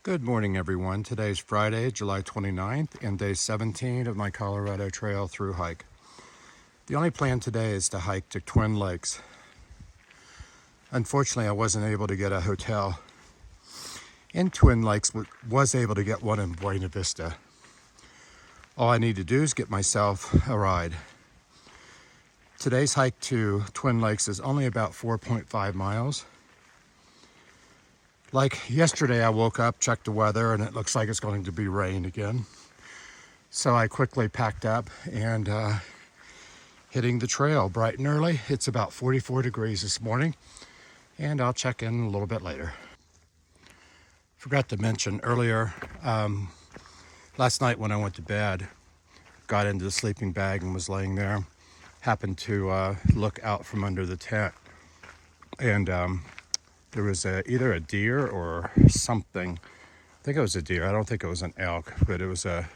Good morning, everyone. Today's Friday, July 29th, and day 17 of my Colorado Trail through hike. The only plan today is to hike to Twin Lakes. Unfortunately, I wasn't able to get a hotel in Twin Lakes, but was able to get one in Buena Vista. All I need to do is get myself a ride. Today's hike to Twin Lakes is only about 4.5 miles. Like yesterday, I woke up, checked the weather, and it looks like it's going to be rain again. So I quickly packed up and hitting the trail bright and early. It's about 44 degrees this morning, and I'll check in a little bit later. Forgot to mention earlier, last night when I went to bed, got into the sleeping bag and was laying there, happened to look out from under the tent, and there was either a deer or something. I think it was a deer. I don't think it was an elk, but it was a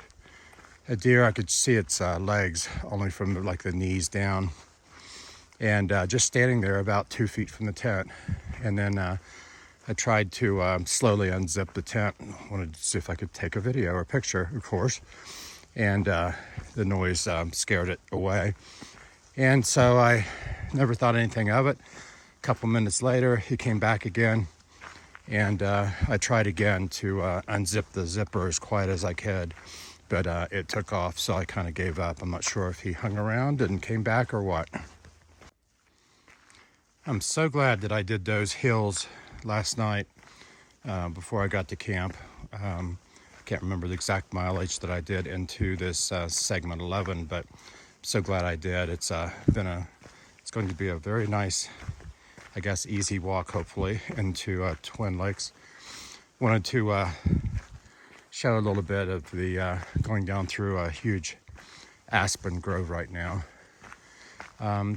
deer. I could see its legs only from like the knees down, and just standing there about 2 feet from the tent. And then I tried to slowly unzip the tent. Wanted to see if I could take a video or a picture, of course. And the noise scared it away. And so I never thought anything of it. A couple minutes later, he came back again, and I tried again to unzip the zipper as quiet as I could, but it took off, so I kind of gave up. I'm not sure if he hung around and came back or what. I'm so glad that I did those hills last night before I got to camp. Can't remember the exact mileage that I did into this segment 11, but I'm so glad I did. It's going to be a very nice, I guess, easy walk, hopefully, into Twin Lakes. Wanted to show a little bit of the going down through a huge Aspen Grove right now.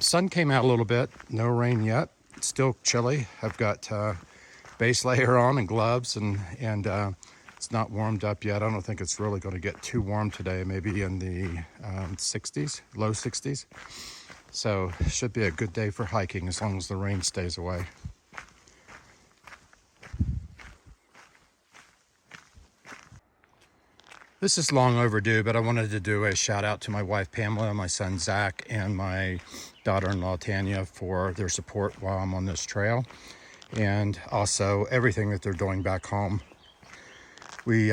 Sun came out a little bit, no rain yet. It's still chilly. I've got base layer on and gloves, and it's not warmed up yet. I don't think it's really going to get too warm today, maybe in the 60s, low 60s. So it should be a good day for hiking as long as the rain stays away. This is long overdue, but I wanted to do a shout out to my wife Pamela, my son Zach, and my daughter-in-law Tanya for their support while I'm on this trail, and also everything that they're doing back home. We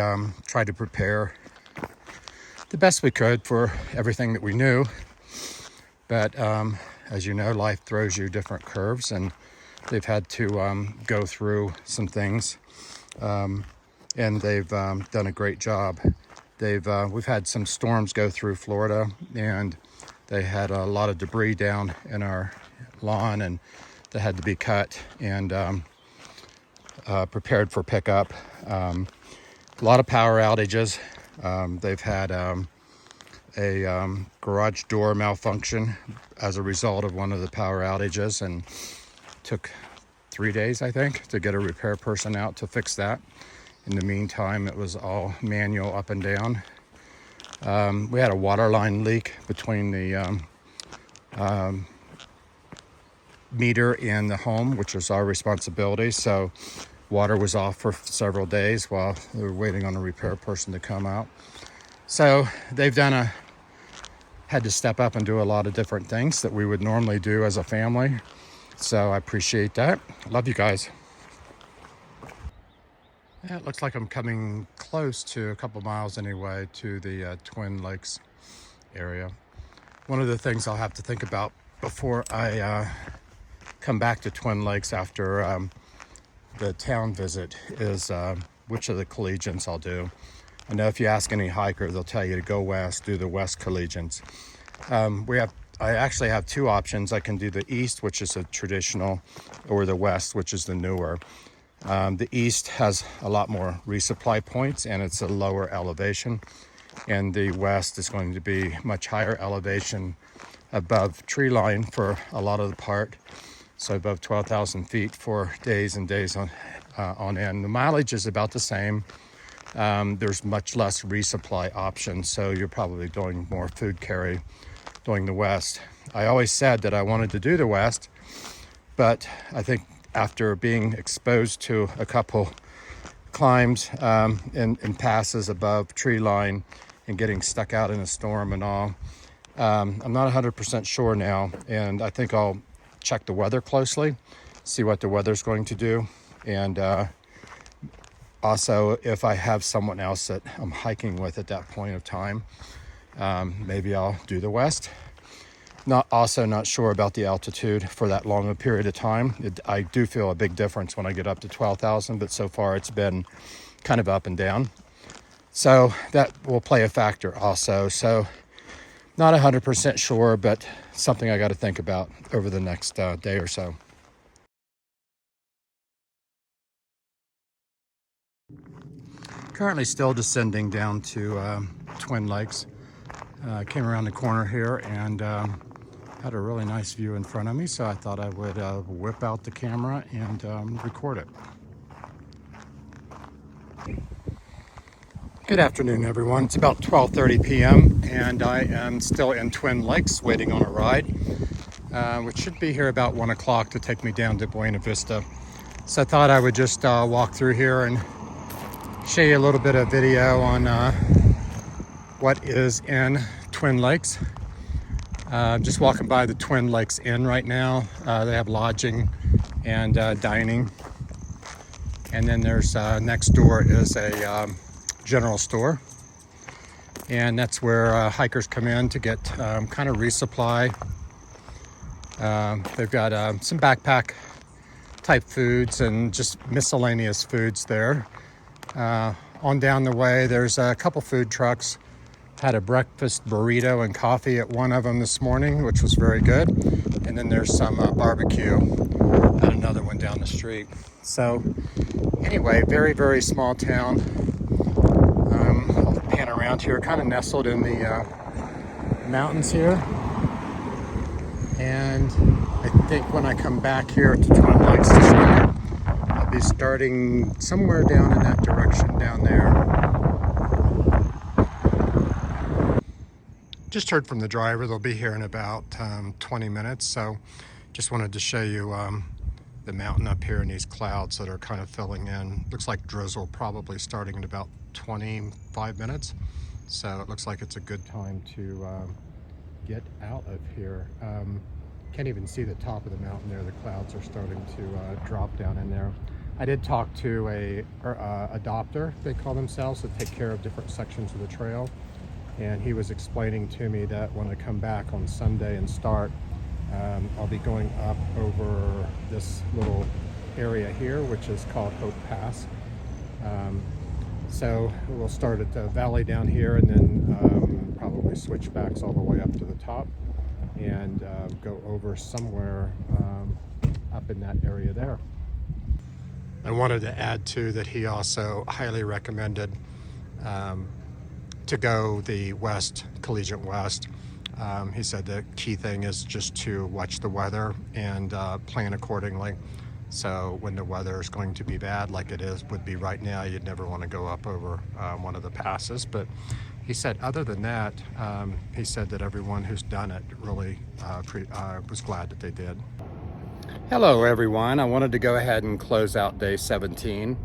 tried to prepare the best we could for everything that we knew. But as you know, life throws you different curves, and they've had to go through some things, and they've done a great job. We've had some storms go through Florida, and they had a lot of debris down in our lawn, and they had to be cut and prepared for pickup. A lot of power outages. They've had a garage door malfunction as a result of one of the power outages, and took 3 days, I think, to get a repair person out to fix that. In the meantime, it was all manual up and down. We had a water line leak between the meter and the home, which was our responsibility. So water was off for several days while they were waiting on a repair person to come out. So they've had to step up and do a lot of different things that we would normally do as a family. So I appreciate that. Love you guys. Yeah, it looks like I'm coming close to a couple miles anyway to the Twin Lakes area. One of the things I'll have to think about before I come back to Twin Lakes after the town visit is which of the collegians I'll do. I know if you ask any hiker, they'll tell you to go west, do the west collegians. I actually have two options. I can do the east, which is a traditional, or the west, which is the newer. The east has a lot more resupply points, and it's a lower elevation. And the west is going to be much higher elevation above tree line for a lot of the part. So above 12,000 feet for days and days on end. The mileage is about the same. There's much less resupply options, so you're probably doing more food carry doing the west. I always said that I wanted to do the west, but I think after being exposed to a couple climbs and passes above tree line and getting stuck out in a storm and all. I'm not 100% sure now, and I think I'll check the weather closely, see what the weather's going to do, and also if I have someone else that I'm hiking with at that point of time, maybe I'll do the west. Not sure about the altitude for that long a period of time. I do feel a big difference when I get up to 12,000, but so far it's been kind of up and down. So that will play a factor also. So not 100% sure, but something I got to think about over the next day or so. Currently still descending down to Twin Lakes. Came around the corner here and had a really nice view in front of me, so I thought I would whip out the camera and record it. Good afternoon, everyone. It's about 12:30 p.m. and I am still in Twin Lakes waiting on a ride, which should be here about 1 o'clock to take me down to Buena Vista. So I thought I would just walk through here and show you a little bit of video on what is in Twin Lakes. Just walking by the Twin Lakes Inn right now. They have lodging and dining. And then there's next door is a general store. And that's where hikers come in to get kind of resupply. They've got some backpack type foods and just miscellaneous foods there. On down the way, there's a couple food trucks. Had a breakfast burrito and coffee at one of them this morning, which was very good. And then there's some barbecue at another one down the street. So anyway, very, very small town. I'll pan around here, kind of nestled in the mountains here. And I think when I come back here to Twin Lakes this year, I'll be starting somewhere down in that direction down there. Just heard from the driver. They'll be here in about 20 minutes. So just wanted to show you the mountain up here and these clouds that are kind of filling in. Looks like drizzle probably starting in about 25 minutes. So it looks like it's a good time to get out of here. Can't even see the top of the mountain there. The clouds are starting to drop down in there. I did talk to a adopter, they call themselves, to take care of different sections of the trail. And he was explaining to me that when I come back on Sunday and start, I'll be going up over this little area here, which is called Hope Pass. So we'll start at the valley down here and then probably switch backs all the way up to the top and go over somewhere up in that area there. I wanted to add too that he also highly recommended to go the west, Collegiate West. He said the key thing is just to watch the weather and plan accordingly. So when the weather is going to be bad, like would be right now, you'd never want to go up over one of the passes. But he said other than that, he said that everyone who's done it really was glad that they did. Hello everyone, I wanted to go ahead and close out day 17.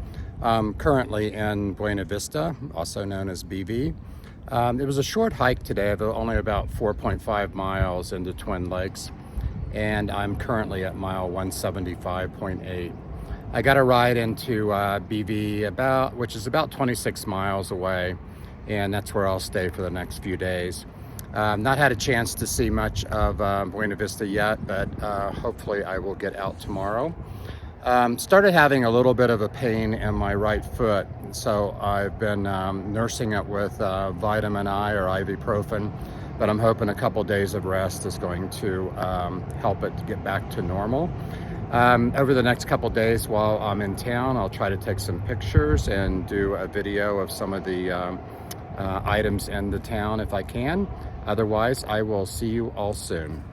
Currently in Buena Vista, also known as BV. It was a short hike today, only about 4.5 miles into Twin Lakes, and I'm currently at mile 175.8. I got a ride into BV which is about 26 miles away, and that's where I'll stay for the next few days. Not had a chance to see much of Buena Vista yet, but hopefully I will get out tomorrow. Started having a little bit of a pain in my right foot, so I've been nursing it with vitamin I or ibuprofen, but I'm hoping a couple days of rest is going to help it to get back to normal. Over the next couple days while I'm in town, I'll try to take some pictures and do a video of some of the items in the town if I can. Otherwise, I will see you all soon.